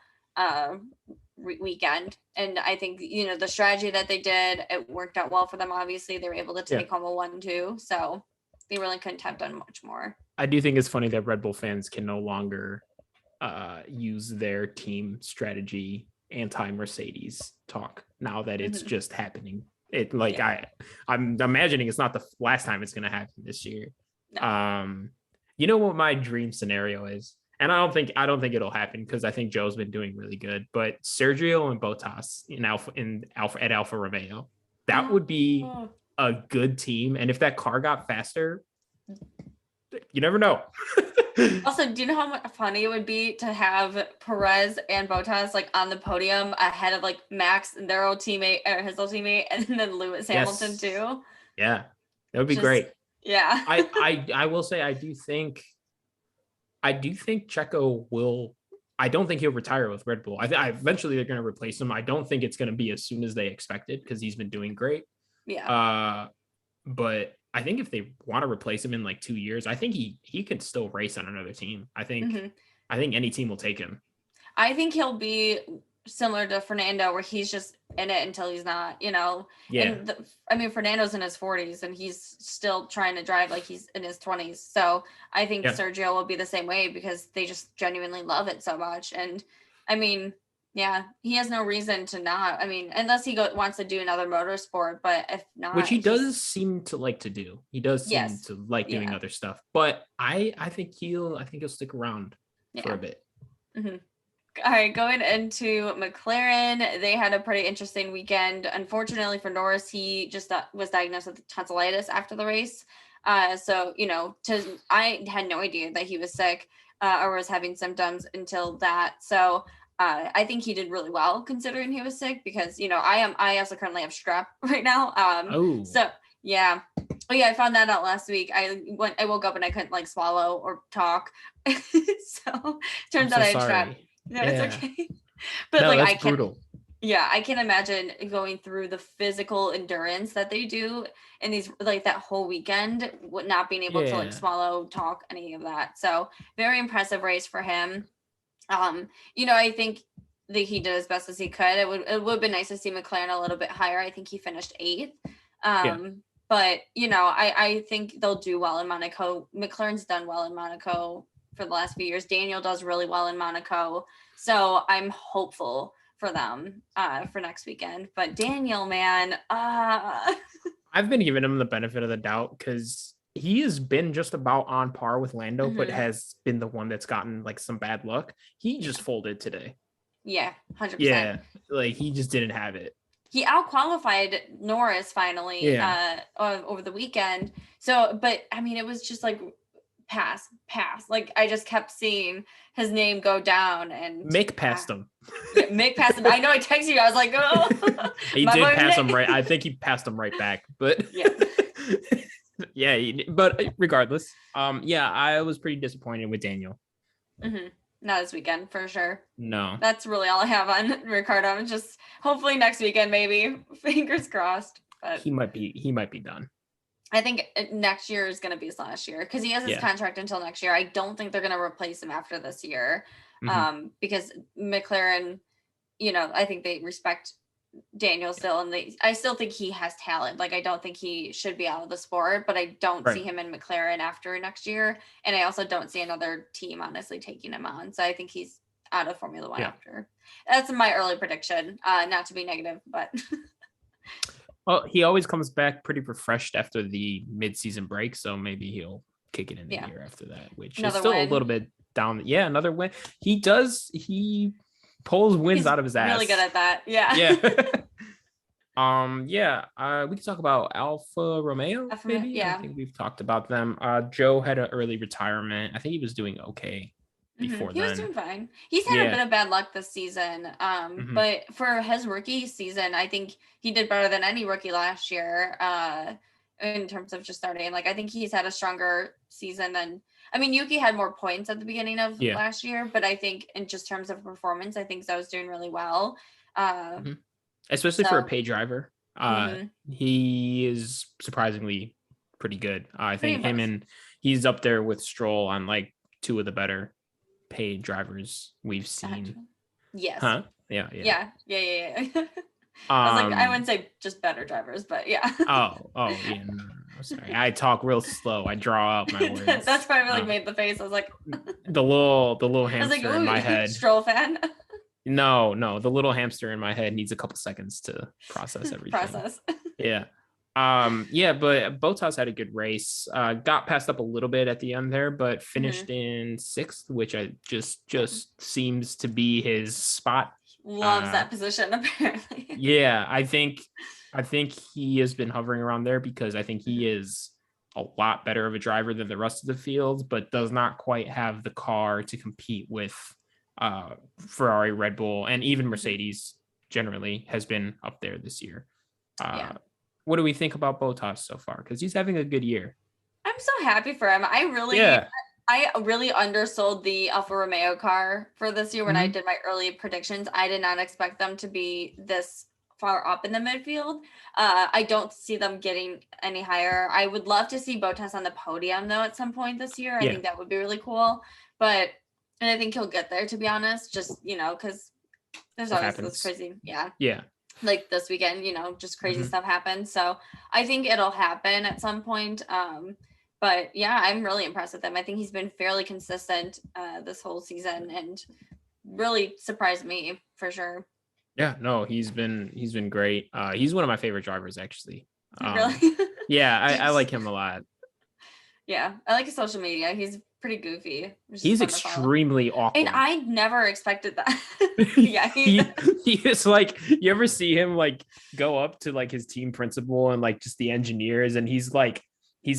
weekend, and I think the strategy that they did, it worked out well for them. Obviously, they were able to take home a 1-2, so they really couldn't have done much more. I do think it's funny that Red Bull fans can no longer use their team strategy anti-Mercedes talk now that it's just happening. I'm imagining it's not the last time it's going to happen this year. No. You know what my dream scenario is? And I don't think it'll happen because I think Joe's been doing really good. But Sergio and Bottas at Alfa Romeo, that would be a good team. And if that car got faster, you never know. Also, do you know how funny it would be to have Perez and Bottas on the podium ahead of Max and their old teammate or his old teammate, and then Lewis Hamilton too? Yeah, that would be great. Yeah. I will say I do think Checo will. I don't think he'll retire with Red Bull. I eventually they're going to replace him. I don't think it's going to be as soon as they expected because he's been doing great. Yeah. But I think if they want to replace him in 2 years, I think he could still race on another team. I think any team will take him. I think he'll be similar to Fernando, where he's just in it until he's not, Yeah. And Fernando's in his 40s and he's still trying to drive like he's in his 20s. So I think Sergio will be the same way because they just genuinely love it so much. And he has no reason to not. Unless he wants to do another motorsport, but if not, which he does seem to like to do. He does seem to like doing other stuff. But I think he'll stick around for a bit. Mm-hmm. All right, going into McLaren, they had a pretty interesting weekend. Unfortunately for Norris, he just was diagnosed with tonsillitis after the race. I had no idea that he was sick or was having symptoms until that. So I think he did really well considering he was sick because, I also currently have strep right now. So yeah. Oh yeah, I found that out last week. I woke up and I couldn't swallow or talk. So turns out I had strep. No, it's okay. But that's brutal. Yeah, I can imagine going through the physical endurance that they do in these that whole weekend, not being able to swallow, talk, any of that. So very impressive race for him. I think that he did as best as he could. It would have been nice to see McLaren a little bit higher. I think he finished 8th. But I think they'll do well in Monaco. McLaren's done well in Monaco for the last few years. Daniel does really well in Monaco. So I'm hopeful for them for next weekend. But Daniel, man, I've been giving him the benefit of the doubt because he has been just about on par with Lando, but has been the one that's gotten like some bad luck. He just folded today. Yeah, 100%. Yeah, like he just didn't have it. He out-qualified Norris finally over the weekend. So, but I mean, it was just like pass. Like I just kept seeing his name go down, and Mick passed him. Yeah, Mick passed him. I know I texted you. I was like, oh. He did pass him right. I think he passed him right back, but yeah. Yeah, but regardless, yeah, I was pretty disappointed with Daniel. Not this weekend for sure. No, that's really all I have on Ricardo. I'm just hopefully next weekend, maybe. Fingers crossed. But he might be done. I think next year is going to be his last year because he has his contract until next year. I don't think they're going to replace him after this year, because McLaren, I think they respect Daniel still, and I still think he has talent. Like I don't think he should be out of the sport, but I don't see him in McLaren after next year, and I also don't see another team honestly taking him on. So I think he's out of Formula One after. That's my early prediction. Not to be negative, but well, he always comes back pretty refreshed after the mid-season break, so maybe he'll kick it in the year after that, which is still a little bit down. Yeah, another win. He pulls wins out of his ass. Really good at that. Yeah. We can talk about Alfa Romeo. Maybe. Yeah. I think we've talked about them. Joe had an early retirement. I think he was doing okay before then. He was doing fine. He's had a bit of bad luck this season. But for his rookie season, I think he did better than any rookie last year. In terms of just starting, like I think he's had a stronger season than. I mean, Yuki had more points at the beginning of last year, but I think in just terms of performance, I think Zoe's doing really well. Especially for a pay driver. He is surprisingly pretty good. I think he's up there with Stroll on like two of the better paid drivers we've seen. Yes. Huh? Yeah. I was like, I wouldn't say just better drivers, but yeah. Yeah. No. Sorry, I talk real slow. I draw out my words. That's why I really made the face. I was like, the little hamster in my head. Stroll fan. No, the little hamster in my head needs a couple seconds to process everything. Yeah. But Bottas had a good race. Got passed up a little bit at the end there, but finished in 6th, which I just seems to be his spot. Loves that position apparently. Yeah, I think he has been hovering around there because I think he is a lot better of a driver than the rest of the field, but does not quite have the car to compete with Ferrari, Red Bull, and even Mercedes generally has been up there this year. What do we think about Bottas so far? Because he's having a good year. I'm so happy for him. I really undersold the Alfa Romeo car for this year when I did my early predictions. I did not expect them to be this far up in the midfield. I don't see them getting any higher. I would love to see Bottas on the podium though at some point this year. I think that would be really cool. And I think he'll get there, to be honest, just, because there's always this crazy. Yeah. Like this weekend, just crazy stuff happens. So I think it'll happen at some point. But yeah, I'm really impressed with him. I think he's been fairly consistent this whole season and really surprised me for sure. Yeah, no, he's been great. He's one of my favorite drivers, actually. Really? Yeah, I like him a lot. Yeah, I like his social media. He's pretty goofy. He's extremely awkward. And I never expected that. Yeah, he is like, you ever see him like go up to like his team principal and like just the engineers, and he's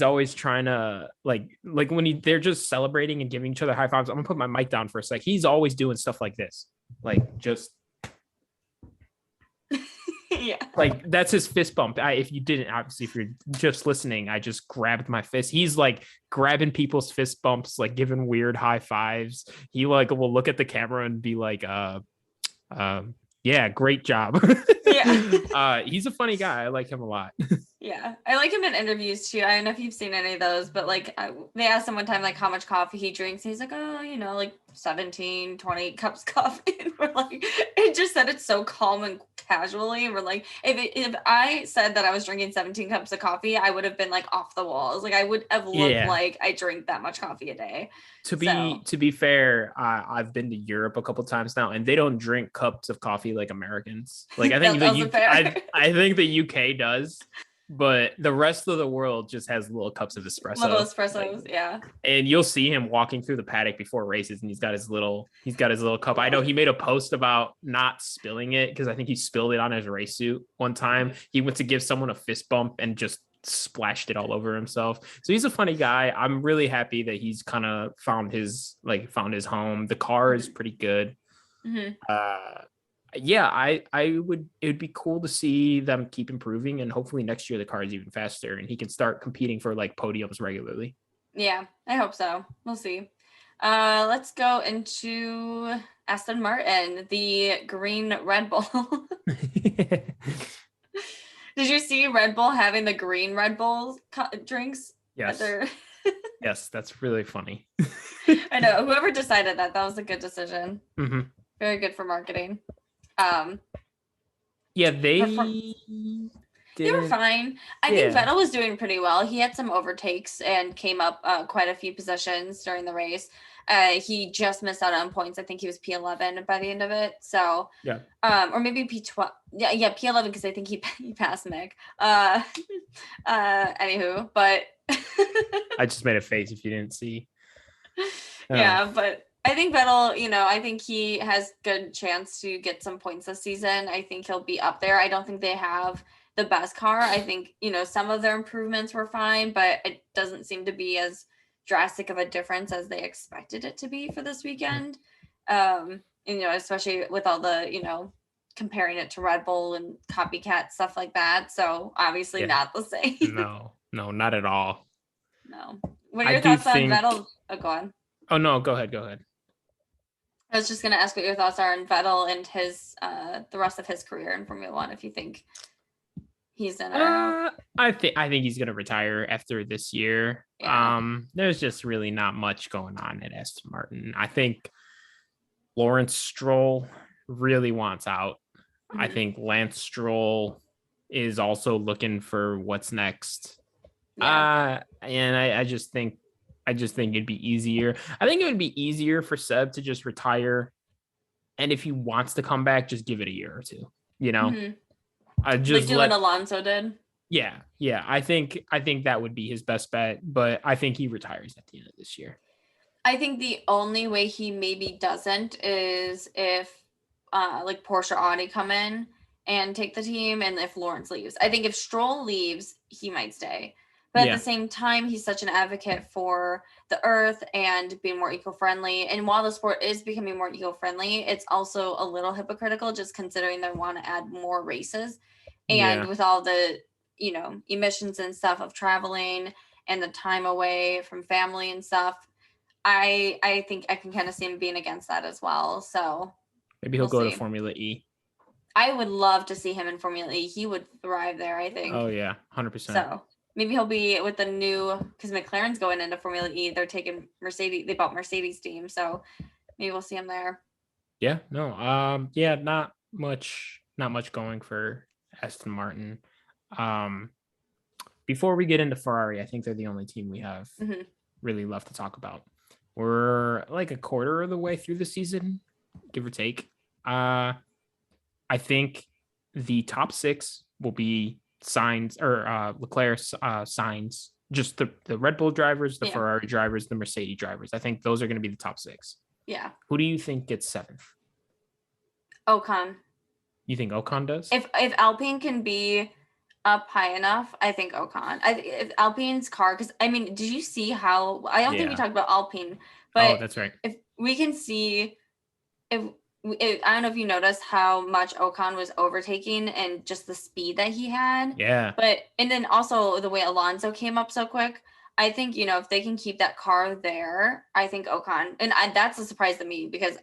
always trying to like when they're just celebrating and giving each other high fives. I'm gonna put my mic down for a sec. He's always doing stuff like this, like just. Yeah, like that's his fist bump. If you're just listening, I just grabbed my fist. He's like grabbing people's fist bumps, like giving weird high fives. He like will look at the camera and be like, yeah, great job. Yeah. He's a funny guy. I like him a lot. Yeah, I like him in interviews too. I don't know if you've seen any of those, but like they asked him one time like how much coffee he drinks. He's like, oh, like 17, 20 cups of coffee. And we're like, it just said it so calm and casually. And we're like, if I said that I was drinking 17 cups of coffee, I would have been like off the walls. Like I would have looked like I drink that much coffee a day. To be fair, I've been to Europe a couple times now, and they don't drink cups of coffee like Americans. Like I think I think the UK does. But the rest of the world just has little cups of espresso. Little espressos, yeah. And you'll see him walking through the paddock before races, and he's got his little cup. I know he made a post about not spilling it because I think he spilled it on his race suit one time. He went to give someone a fist bump and just splashed it all over himself. So he's a funny guy. I'm really happy that he's kind of found his home. The car is pretty good. Mm-hmm. It would be cool to see them keep improving, and hopefully next year the car is even faster and he can start competing for like podiums regularly. Yeah, I hope so. We'll see. Let's go into Aston Martin, the green Red Bull. Did you see Red Bull having the green Red Bull drinks? Yes. Yes, that's really funny. I know. Whoever decided that was a good decision. Mm-hmm. Very good for marketing. Yeah, they were fine. I think Vettel was doing pretty well. He had some overtakes and came up quite a few positions during the race. He just missed out on points. I think he was P11 by the end of it. So yeah, or maybe P12. Yeah, P11 because I think he passed Mick. Anywho, but I just made a face if you didn't see. Yeah, but I think Vettel, I think he has good chance to get some points this season. I think he'll be up there. I don't think they have the best car. I think, some of their improvements were fine, but it doesn't seem to be as drastic of a difference as they expected it to be for this weekend. Especially with all the, comparing it to Red Bull and copycat stuff like that. So obviously not the same. No, not at all. No. What are your thoughts on Vettel? Oh, go on. Oh, no, go ahead. I was just going to ask what your thoughts are on Vettel and his the rest of his career in Formula One, if you think he's in it. I think he's going to retire after this year. Yeah. There's just really not much going on at Aston Martin. I think Lawrence Stroll really wants out. Mm-hmm. I think Lance Stroll is also looking for what's next. Yeah. And I just think it'd be easier. I think it would be easier for Seb to just retire. And if he wants to come back, just give it a year or two, Mm-hmm. I just what Alonso did. Yeah. I think that would be his best bet, but I think he retires at the end of this year. I think the only way he maybe doesn't is if like Porsche or Audi come in and take the team, and if Lawrence leaves. I think if Stroll leaves, he might stay. But at the same time, he's such an advocate for the earth and being more eco-friendly. And while the sport is becoming more eco-friendly, it's also a little hypocritical just considering they want to add more races. And with all the, emissions and stuff of traveling and the time away from family and stuff, I think I can kind of see him being against that as well. So maybe he'll go to Formula E. I would love to see him in Formula E. He would thrive there, I think. Oh, yeah, 100%. So maybe he'll be with the new, because McLaren's going into Formula E. They're taking Mercedes. They bought Mercedes team, so maybe we'll see him there. Yeah, no, not much going for Aston Martin. Before we get into Ferrari, I think they're the only team we have really left to talk about. We're like a quarter of the way through the season, give or take. I think the top 6 will be signs or Leclerc signs, just the Red Bull drivers, the Ferrari drivers, the Mercedes drivers. I think those are going to be the top 6. Yeah. Who do you think gets 7th? Ocon. You think Ocon does? If Alpine can be up high enough, I think Ocon. If Alpine's car, because did you see how? I don't think we talked about Alpine, but that's right. If we can see, I don't know if you noticed how much Ocon was overtaking and just the speed that he had. Yeah. And then also the way Alonso came up so quick. I think, if they can keep that car there, I think Ocon, and that's a surprise to me because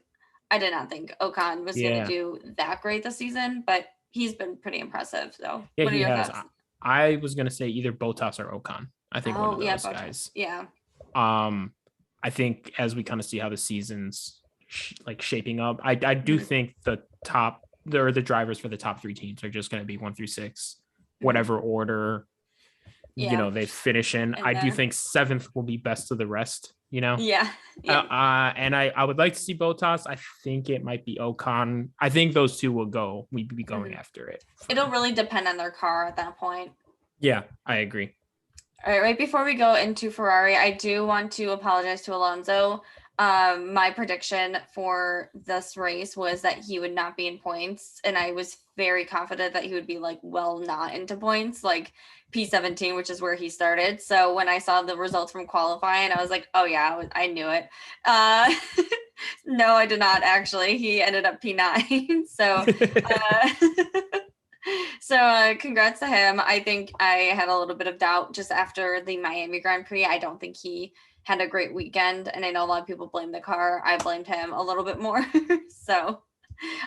I did not think Ocon was going to do that great this season, but he's been pretty impressive. So yeah, what are your thoughts? I was gonna say either Bottas or Ocon. I think one of those Bottas. guys. Yeah. I think as we kind of see how the season's shaping up, I do think the drivers for the top 3 teams are just going to be 1 through 6, whatever order they finish in. I do think 7th will be best of the rest. Yeah. And I would like to see Bottas. I think it might be Ocon. I think those two will we'd be going after it. It'll really depend on their car at that point. Yeah, I agree. All right before we go into Ferrari, I do want to apologize to Alonso. My prediction for this race was that he would not be in points, and I was very confident that he would be not into points, like P17, which is where he started. So when I saw the results from qualifying, I was like, oh yeah, I knew it. No, I did not actually. He ended up P9. So congrats to him. I think I had a little bit of doubt just after the Miami Grand Prix. I don't think he had a great weekend, and I know a lot of people blame the car. I blamed him a little bit more. So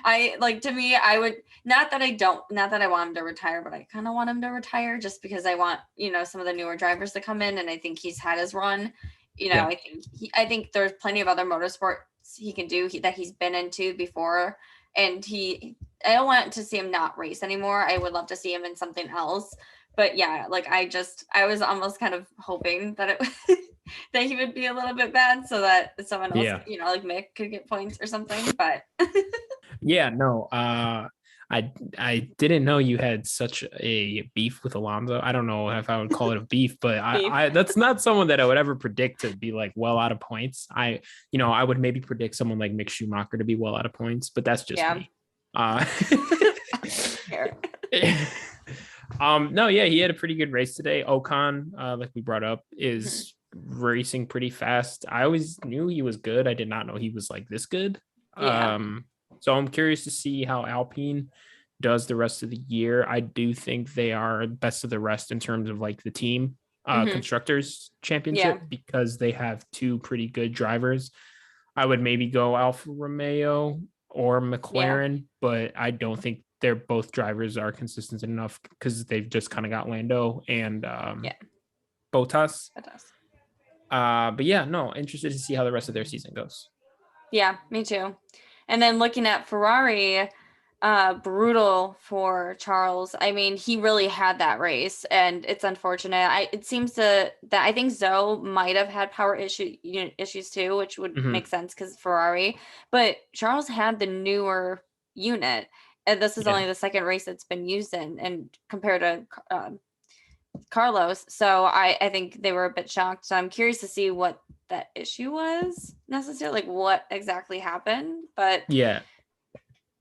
I would not that I want him to retire, but I kind of want him to retire just because I want, some of the newer drivers to come in, and I think he's had his run. I think there's plenty of other motorsports he can do that he's been into before, and I don't want to see him not race anymore. I would love to see him in something else. But yeah, I was almost kind of hoping that that he would be a little bit bad so that someone else, like Mick could get points or something. But yeah, no, I didn't know you had such a beef with Alonso. I don't know if I would call it a beef, but I that's not someone that I would ever predict to be well out of points. I would maybe predict someone like Mick Schumacher to be well out of points, but that's just me. No, yeah, he had a pretty good race today. Ocon, like we brought up, is racing pretty fast. I always knew he was good. I did not know he was this good. So I'm curious to see how Alpine does the rest of the year. I do think they are best of the rest in terms of the team constructors championship because they have 2 pretty good drivers. I would maybe go Alfa Romeo or McLaren, but I don't think they're both drivers are consistent enough because they've just kind of got Lando and Bottas. But yeah, no, interested to see how the rest of their season goes. Yeah, me too. And then looking at Ferrari, brutal for Charles. I mean, he really had that race, and it's unfortunate. It seems that I think Zoe might have had power issues too, which would make sense because Ferrari. But Charles had the newer unit, and this is only the second race that's been used and compared to Carlos. So I think they were a bit shocked. So I'm curious to see what that issue was necessarily, what exactly happened. But yeah.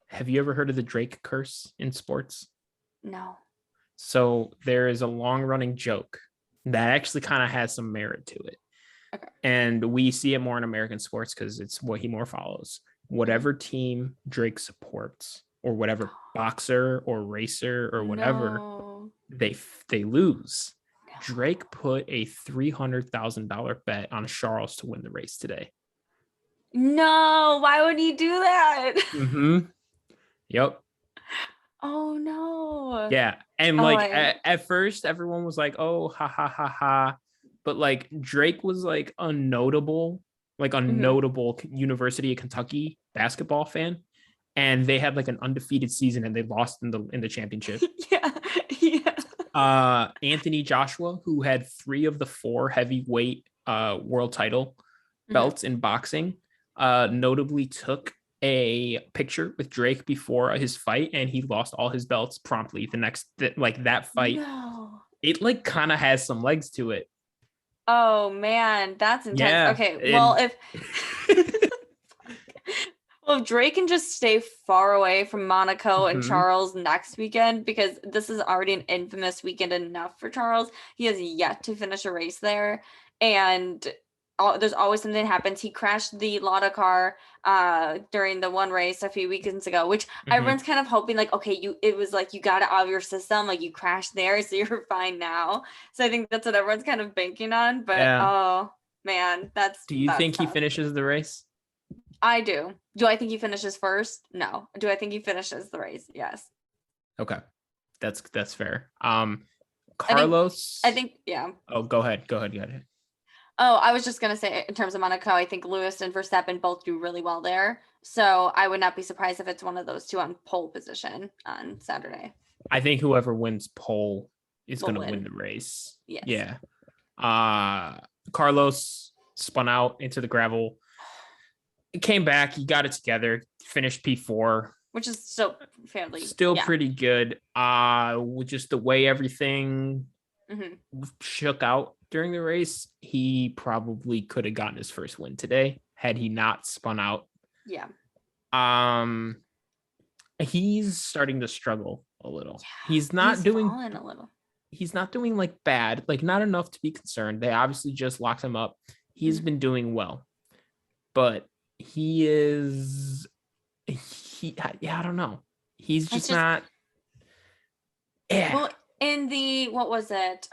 Have you ever heard of the Drake curse in sports? No. So there is a long running joke that actually kind of has some merit to it. Okay. And we see it more in American sports because it's what he more follows. Whatever team Drake supports or whatever boxer or racer or whatever, they lose. No. Drake put a $300,000 bet on Charles to win the race today. No, why would he do that? Yep. Oh no. Yeah. And at first everyone was like, oh, ha ha ha ha. But Drake was a notable University of Kentucky basketball fan. And they had an undefeated season and they lost in the championship. Yeah. Anthony Joshua, who had 3 of the 4 heavyweight world title belts in boxing, notably took a picture with Drake before his fight, and he lost all his belts promptly the next that fight. No. It kind of has some legs to it. Oh man, that's intense. Yeah, okay, well if Drake can just stay far away from Monaco and Charles next weekend, because this is already an infamous weekend enough for Charles. He has yet to finish a race there, and there's always something that happens. He crashed the Lotta car during the one race a few weekends ago, which everyone's kind of hoping it was you got it out of your system, you crashed there, so you're fine now. So I think that's what everyone's kind of banking on. But oh man, do you think tough. He finishes the race? I do. Do I think he finishes first? No. Do I think he finishes the race? Yes. Okay. That's fair. Carlos. I think yeah. Oh, go ahead. Oh, I was just gonna say in terms of Monaco, I think Lewis and Verstappen both do really well there. So I would not be surprised if it's one of those two on pole position on Saturday. I think whoever wins pole is going to win the race. Yes. Yeah. Carlos spun out into the gravel. He came back. He got it together. Finished P4, which is still pretty good. With just the way everything shook out during the race, he probably could have gotten his first win today had he not spun out. Yeah. He's starting to struggle a little. Yeah, he's not doing a little. He's not doing like bad, like not enough to be concerned. They obviously just locked him up. He's been doing well, but I don't know. He's just not. Yeah. Well, in the, what was it?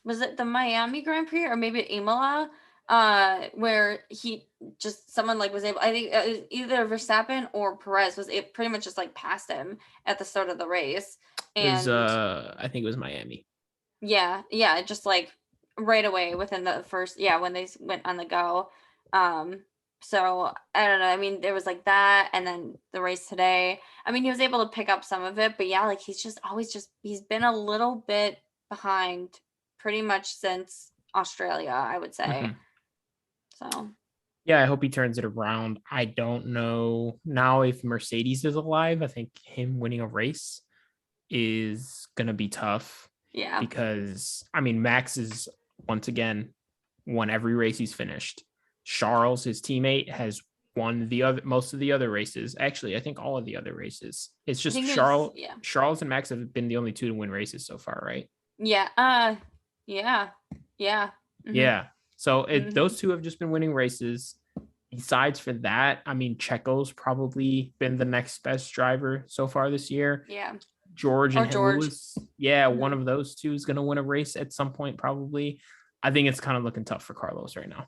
Was it the Miami Grand Prix or maybe Imola? Where someone like was able, I think it was either Verstappen or Perez pretty much just like passed him at the start of the race. And I think it was Miami. Yeah, just like right away within the first, when they went on the go. So I don't know. I mean, there was like that, and then the race today. I mean, he was able to pick up some of it, but yeah, like he's been a little bit behind pretty much since Australia, I would say. So yeah, I hope he turns it around. I don't know now if Mercedes is alive. I think him winning a race is gonna be tough. Yeah, because I mean, Max is once again won every race he's finished. Charles, his teammate, has won most of the other races. Actually, I think all of the other races. It's just Charles and Max have been the only two to win races so far, right? Yeah. Yeah. Yeah. So those two have just been winning races. Besides for that, I mean, Checo's probably been the next best driver so far this year. Yeah. George and Lewis. Yeah, one of those two is going to win a race at some point, probably. I think it's kind of looking tough for Carlos right now.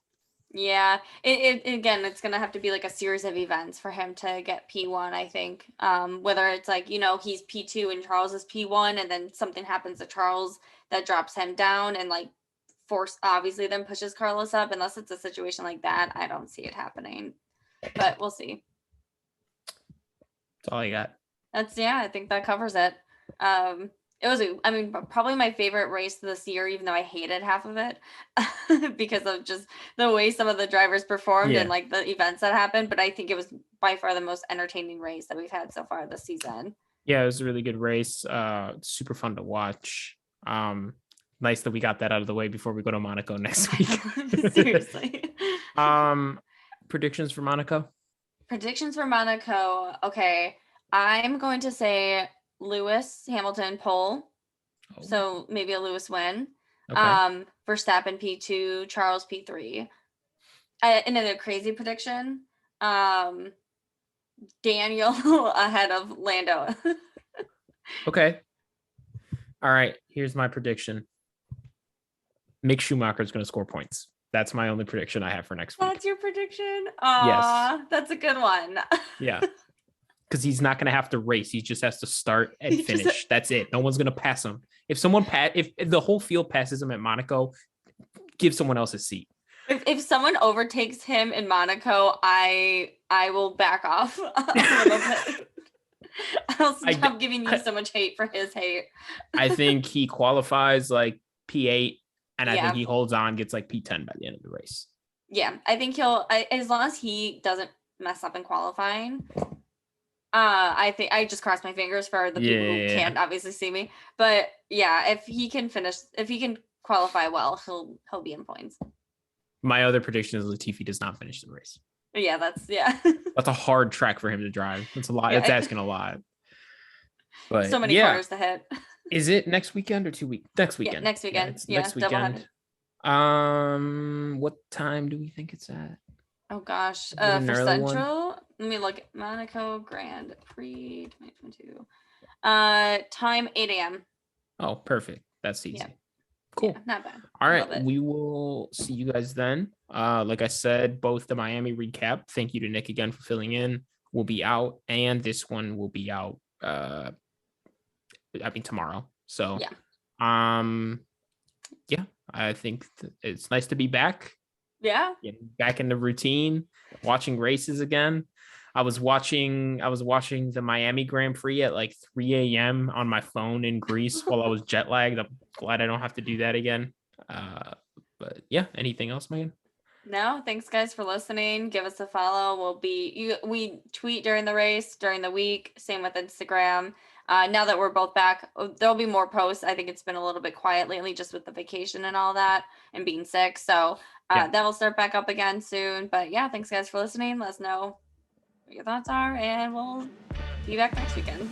Yeah, again, it's gonna have to be like a series of events for him to get P1. I think, whether it's like he's P2 and Charles is P1, and then something happens to Charles that drops him down and like obviously then pushes Carlos up. Unless it's a situation like that, I don't see it happening, but we'll see. That's all I got. I think that covers it. It was, probably my favorite race this year, even though I hated half of it because of just the way some of the drivers performed and like the events that happened. But I think it was by far the most entertaining race that we've had so far this season. Yeah, it was a really good race. Super fun to watch. Nice that we got that out of the way before we go to Monaco next week. Seriously. Predictions for Monaco? Okay. I'm going to say Lewis Hamilton pole, so maybe a Lewis win. Okay. Verstappen P2, Charles P3. Another crazy prediction. Daniel ahead of Lando. Okay. All right. Here's my prediction. Mick Schumacher is going to score points. That's my only prediction I have for next week. That's your prediction? Yes. That's a good one. Yeah. Because he's not going to have to race. He just has to start and finish. That's it. No one's going to pass him. If the whole field passes him at Monaco, give someone else a seat. If someone overtakes him in Monaco, I will back off a little bit. I'll stop giving you so much hate for his hate. I think he qualifies like P8, and I think he holds on, gets like P10 by the end of the race. Yeah, I think as long as he doesn't mess up in qualifying. I think I just crossed my fingers for the people who can't obviously see me. But yeah, if he can qualify well, he'll be in points. My other prediction is Latifi does not finish the race. Yeah, that's a hard track for him to drive. That's a lot. It's asking a lot. But so many corners to hit. Is it next weekend or 2 weeks? Next weekend. Yeah, next weekend. Next weekend. What time do we think it's at? Oh gosh, for Central, let me look. Monaco Grand Prix 2022. Time 8 a.m. Oh, perfect. That's easy. Yeah. Cool. Yeah, not bad. All right, we will see you guys then. Like I said, both the Miami recap. Thank you to Nick again for filling in. Will be out, and this one will be out I mean tomorrow. So yeah. Yeah, I think it's nice to be back. Yeah. Getting back in the routine, watching races again. I was watching the Miami Grand Prix at like 3 a.m. on my phone in Greece while I was jet lagged. I'm glad I don't have to do that again. But yeah, anything else, Megan? No, thanks guys for listening. Give us a follow. We tweet during the race, during the week. Same with Instagram. Now that we're both back, there'll be more posts. I think it's been a little bit quiet lately, just with the vacation and all that, and being sick. So Yeah. that will start back up again soon. But yeah, thanks guys for listening. Let us know what your thoughts are, and we'll be back next weekend.